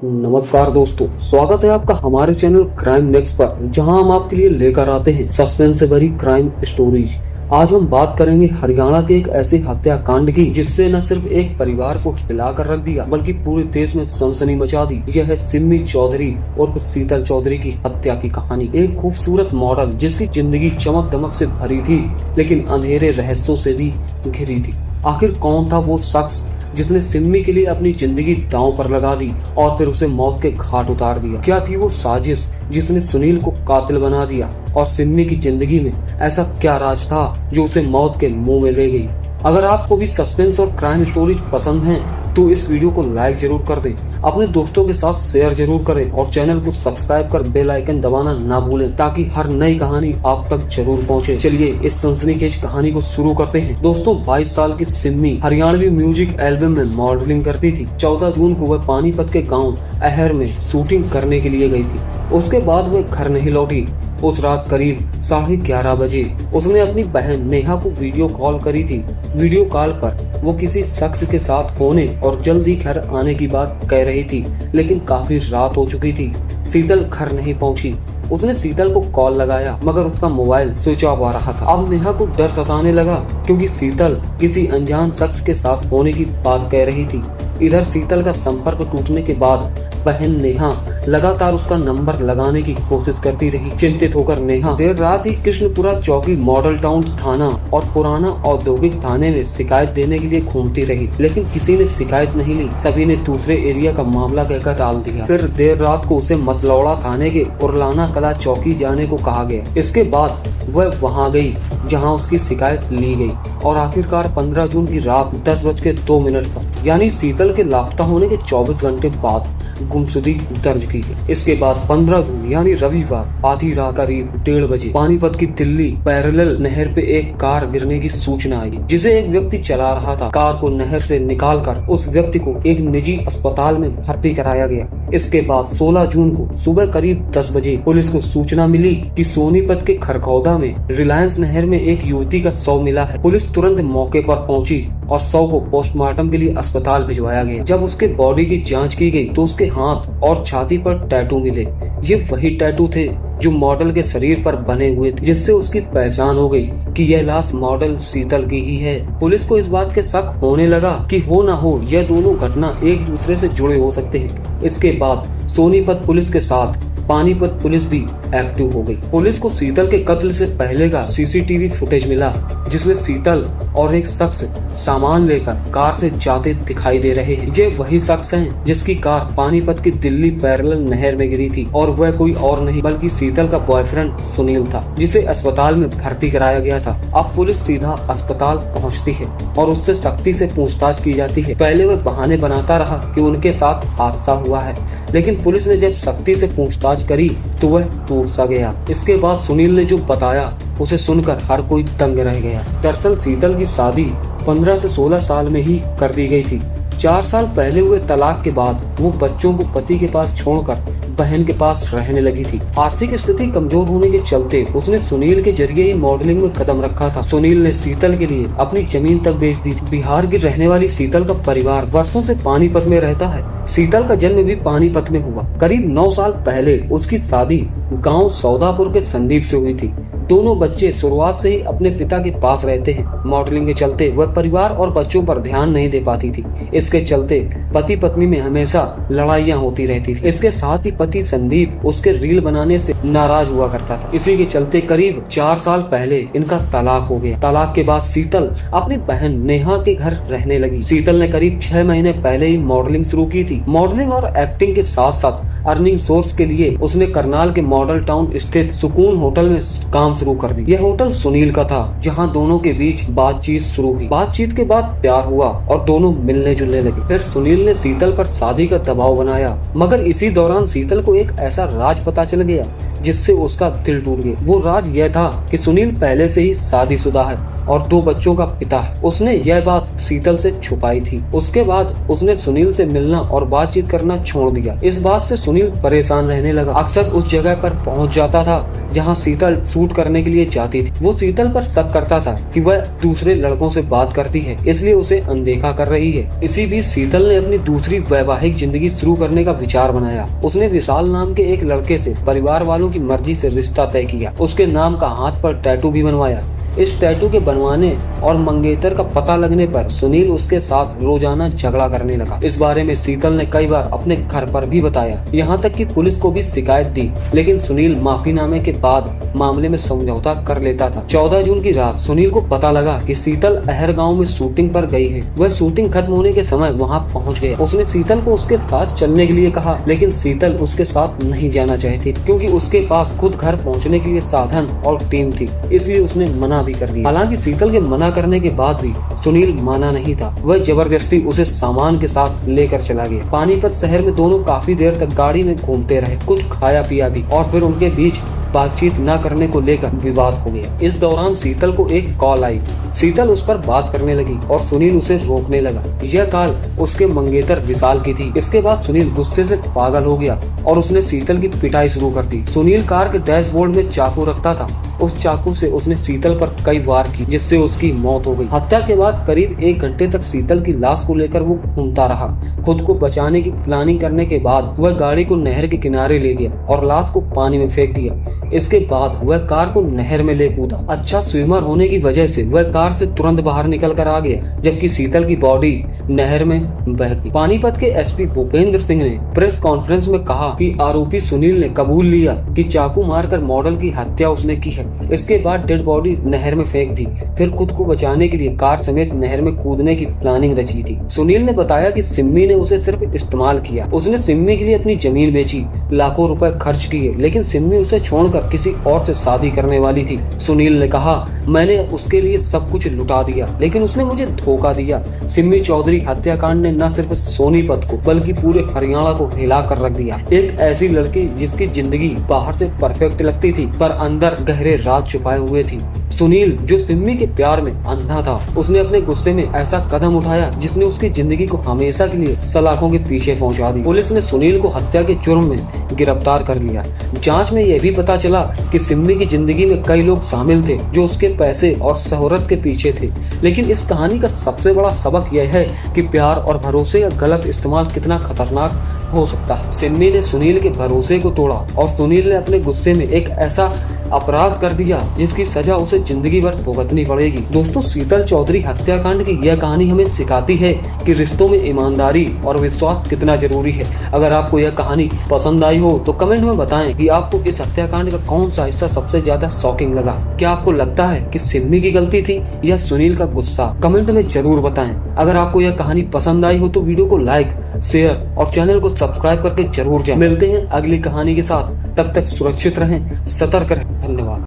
नमस्कार दोस्तों, स्वागत है आपका हमारे चैनल क्राइम नेक्स्ट पर, जहां हम आपके लिए लेकर आते हैं सस्पेंस से भरी क्राइम स्टोरीज। आज हम बात करेंगे हरियाणा के एक ऐसे हत्याकांड की जिससे न सिर्फ एक परिवार को हिलाकर रख दिया बल्कि पूरे देश में सनसनी मचा दी। यह है सिम्मी चौधरी और शीतल चौधरी की हत्या की कहानी। एक खूबसूरत मॉडल जिसकी जिंदगी चमक दमक से भरी थी लेकिन अंधेरे रहस्यों से भी घिरी थी। आखिर कौन था वो शख्स जिसने सिम्मी के लिए अपनी जिंदगी दांव पर लगा दी और फिर उसे मौत के घाट उतार दिया? क्या थी वो साजिश जिसने सुनील को कातिल बना दिया? और सिम्मी की जिंदगी में ऐसा क्या राज था जो उसे मौत के मुंह में ले गई? अगर आपको भी सस्पेंस और क्राइम स्टोरीज पसंद हैं तो इस वीडियो को लाइक जरूर कर दें, अपने दोस्तों के साथ शेयर जरूर करें और चैनल को सब्सक्राइब कर बेल आइकन दबाना ना भूलें ताकि हर नई कहानी आप तक जरूर पहुंचे। चलिए इस सनसनीखेज कहानी को शुरू करते हैं। दोस्तों, 22 साल की सिम्मी हरियाणवी म्यूजिक एल्बम में मॉडलिंग करती थी। 14 जून को वह पानीपत के गाँव अहर में शूटिंग करने के लिए गई थी। उसके बाद वह घर नहीं लौटी। उस रात करीब 11:30 बजे उसने अपनी बहन नेहा को वीडियो कॉल करी थी। वीडियो कॉल पर वो किसी शख्स के साथ होने और जल्दी घर आने की बात कह रही थी, लेकिन काफी रात हो चुकी थी। शीतल घर नहीं पहुंची। उसने शीतल को कॉल लगाया मगर उसका मोबाइल स्विच ऑफ आ रहा था। अब नेहा को डर सताने लगा क्योंकि शीतल किसी अनजान शख्स के साथ होने की बात कह रही थी। इधर शीतल का संपर्क टूटने के बाद बहन नेहा लगातार उसका नंबर लगाने की कोशिश करती रही। चिंतित होकर नेहा देर रात ही कृष्णपुरा चौकी, मॉडल टाउन थाना और पुराना औद्योगिक थाने में शिकायत देने के लिए घूमती रही, लेकिन किसी ने शिकायत नहीं ली। सभी ने दूसरे एरिया का मामला कहकर टाल दिया। फिर देर रात को उसे मतलौड़ा थाने के उरलाना कला चौकी जाने को कहा गया। इसके बाद वह वहां गई जहां उसकी शिकायत ली गई और आखिरकार 15 जून की रात 10:02 पर यानी शीतल के लापता होने के 24 घंटे बाद गुमशुदगी दर्ज की गई। इसके बाद 15 जून यानी रविवार आधी रात करीब 1:30 बजे पानीपत की दिल्ली पैरेलल नहर पे एक कार गिरने की सूचना आई, जिसे एक व्यक्ति चला रहा था। कार को नहर से निकालकर उस व्यक्ति को एक निजी अस्पताल में भर्ती कराया गया। इसके बाद 16 जून को सुबह करीब 10 बजे पुलिस को सूचना मिली कि सोनीपत के खरखौदा में रिलायंस नहर में एक युवती का शव मिला है। पुलिस तुरंत मौके पर पहुंची और शव को पोस्टमार्टम के लिए अस्पताल भिजवाया गया। जब उसके बॉडी की जांच की गई तो उसके हाथ और छाती पर टैटू मिले। ये वही टैटू थे जो मॉडल के शरीर पर बने हुए थे, जिससे उसकी पहचान हो गई कि यह लाश मॉडल शीतल की ही है। पुलिस को इस बात के शक होने लगा कि हो ना हो यह दोनों घटना एक दूसरे से जुड़े हो सकते हैं। इसके बाद सोनीपत पुलिस के साथ पानीपत पुलिस भी एक्टिव हो गई। पुलिस को शीतल के कत्ल से पहले का सीसीटीवी फुटेज मिला जिसमें शीतल और एक शख्स सामान लेकर कार से जाते दिखाई दे रहे हैं। ये वही शख्स हैं जिसकी कार पानीपत की दिल्ली पैरेलल नहर में गिरी थी और वह कोई और नहीं बल्कि शीतल का बॉयफ्रेंड सुनील था, जिसे अस्पताल में भर्ती कराया गया था। अब पुलिस सीधा अस्पताल पहुंचती है और उससे सख्ती से पूछताछ की जाती है। पहले वह बहाने बनाता रहा कि उनके साथ हादसा हुआ है, लेकिन पुलिस ने जब सख्ती से पूछताछ करी तो वह टूट सा गया। इसके बाद सुनील ने जो बताया उसे सुनकर हर कोई दंग रह गया। दरअसल शीतल की शादी 15 से 16 साल में ही कर दी गई थी। 4 साल पहले हुए तलाक के बाद वो बच्चों को पति के पास छोड़कर बहन के पास रहने लगी थी। आर्थिक स्थिति कमजोर होने के चलते उसने सुनील के जरिए ही मॉडलिंग में कदम रखा था। सुनील ने शीतल के लिए अपनी जमीन तक बेच दी थी। बिहार की रहने वाली शीतल का परिवार वर्षों से पानीपत में रहता है। शीतल का जन्म भी पानीपत में हुआ। करीब 9 साल पहले उसकी शादी गाँव सौदापुर के संदीप से हुई थी। दोनों बच्चे शुरुआत से ही अपने पिता के पास रहते हैं। मॉडलिंग के चलते वह परिवार और बच्चों पर ध्यान नहीं दे पाती थी। इसके चलते पति पत्नी में हमेशा लड़ाइयाँ होती रहती थी। इसके साथ ही पति संदीप उसके रील बनाने से नाराज हुआ करता था। इसी के चलते करीब 4 साल पहले इनका तलाक हो गया। तलाक के बाद शीतल अपनी बहन नेहा के घर रहने लगी। शीतल ने करीब 6 महीने पहले ही मॉडलिंग शुरू की थी। मॉडलिंग और एक्टिंग के साथ साथ अर्निंग सोर्स के लिए उसने करनाल के मॉडल टाउन स्थित सुकून होटल में काम शुरू कर दी। यह होटल सुनील का था, जहां दोनों के बीच बातचीत शुरू हुई। बातचीत के बाद प्यार हुआ और दोनों मिलने जुलने लगे। फिर सुनील ने शीतल पर शादी का दबाव बनाया, मगर इसी दौरान शीतल को एक ऐसा राज पता चल गया जिससे उसका दिल टूट गया। वो राज यह था कि सुनील पहले से ही शादीशुदा है और 2 बच्चों का पिता है। उसने यह बात शीतल से छुपाई थी। उसके बाद उसने सुनील से मिलना और बातचीत करना छोड़ दिया। इस बात से सुनील परेशान रहने लगा। अक्सर उस जगह पर पहुंच जाता था जहां शीतल शूट करने के लिए जाती थी। वो शीतल पर शक करता था कि वह दूसरे लड़कों से बात करती है, इसलिए उसे अनदेखा कर रही है। इसी बीच शीतल ने अपनी दूसरी वैवाहिक जिंदगी शुरू करने का विचार बनाया। उसने विशाल नाम के एक लड़के से परिवार वालों की मर्जी से रिश्ता तय किया। उसके नाम का हाथ पर टैटू भी बनवाया। इस टैटू के बनवाने और मंगेतर का पता लगने पर सुनील उसके साथ रोजाना झगड़ा करने लगा। इस बारे में शीतल ने कई बार अपने घर पर भी बताया, यहाँ तक कि पुलिस को भी शिकायत दी, लेकिन सुनील माफीनामे के बाद मामले में समझौता कर लेता था। 14 जून की रात सुनील को पता लगा कि शीतल अहर गाँव में शूटिंग पर गई है। वह शूटिंग खत्म होने के समय वहाँ पहुँच गया। उसने शीतल को उसके साथ चलने के लिए कहा, लेकिन शीतल उसके साथ नहीं जाना चाहती क्योंकि उसके पास खुद घर पहुँचने के लिए साधन और टीम थी, इसलिए उसने मना भी कर दिया। हालांकि शीतल के मना करने के बाद भी सुनील माना नहीं था। वह जबरदस्ती उसे सामान के साथ लेकर चला गया। पानीपत शहर में दोनों काफी देर तक गाड़ी में घूमते रहे, कुछ खाया पिया भी, और फिर उनके बीच बातचीत न करने को लेकर विवाद हो गया। इस दौरान शीतल को एक कॉल आई। शीतल उस पर बात करने लगी और सुनील उसे रोकने लगा। यह कॉल उसके मंगेतर विशाल की थी। इसके बाद सुनील गुस्से से पागल हो गया और उसने शीतल की पिटाई शुरू कर दी। सुनील कार के डैशबोर्ड में चाकू रखता था। उस चाकू से उसने शीतल पर कई वार की, जिससे उसकी मौत हो गई। हत्या के बाद करीब 1 घंटे तक शीतल की लाश को लेकर वो घूमता रहा। खुद को बचाने की प्लानिंग करने के बाद वह गाड़ी को नहर के किनारे ले गया और लाश को पानी में फेंक दिया। इसके बाद वह कार को नहर में ले कूदा। अच्छा स्विमर होने की वजह से वह कार से तुरंत बाहर निकल कर आ गया, जबकि शीतल की बॉडी नहर में बह गई। पानीपत के एसपी भूपेंद्र सिंह ने प्रेस कॉन्फ्रेंस में कहा कि आरोपी सुनील ने कबूल लिया कि चाकू मारकर मॉडल की हत्या उसने की है। इसके बाद डेड बॉडी नहर में फेंक दी, फिर खुद को बचाने के लिए कार समेत नहर में कूदने की प्लानिंग रची थी। सुनील ने बताया कि सिम्मी ने उसे सिर्फ इस्तेमाल किया। उसने सिम्मी के लिए अपनी जमीन बेची, लाखों रुपए खर्च किए, लेकिन सिम्मी उसे छोड़कर किसी और से शादी करने वाली थी। सुनील ने कहा, मैंने उसके लिए सब कुछ लुटा दिया, लेकिन उसने मुझे धोखा दिया। सिम्मी चौधरी हत्याकांड ने न सिर्फ सोनीपत को बल्कि पूरे हरियाणा को हिला कर रख दिया। एक ऐसी लड़की जिसकी जिंदगी बाहर से परफेक्ट लगती थी पर अंदर गहरे राज छुपाए हुए थी। सुनील जो सिम्मी के प्यार में अंधा था, उसने अपने गुस्से में ऐसा कदम उठाया जिसने उसकी जिंदगी को हमेशा के लिए सलाखों के पीछे पहुंचा दी। पुलिस ने सुनील को हत्या के जुर्म में गिरफ्तार कर लिया। जांच में यह भी पता चला कि सिम्मी की जिंदगी में कई लोग शामिल थे जो उसके पैसे और शोहरत के पीछे थे, लेकिन इस कहानी का सबसे बड़ा सबक यह है कि प्यार और भरोसे का गलत इस्तेमाल कितना खतरनाक हो सकता है। सिम्मी ने सुनील के भरोसे को तोड़ा और सुनील ने अपने गुस्से में एक ऐसा अपराध कर दिया जिसकी सजा उसे जिंदगी भर भुगतनी पड़ेगी। दोस्तों, शीतल चौधरी हत्याकांड की यह कहानी हमें सिखाती है कि रिश्तों में ईमानदारी और विश्वास कितना जरूरी है। अगर आपको यह कहानी पसंद आई हो तो कमेंट में बताएं कि आपको इस हत्याकांड का कौन सा हिस्सा सबसे ज्यादा शॉकिंग लगा। क्या आपको लगता है कि सिम्मी की गलती थी या सुनील का गुस्सा? कमेंट में जरूर बताएं। अगर आपको यह कहानी पसंद आई हो तो वीडियो को लाइक, शेयर और चैनल को सब्सक्राइब करके जरूर जाएं। मिलते हैं अगली कहानी के साथ, तब तक सुरक्षित रहें, सतर्क रहें।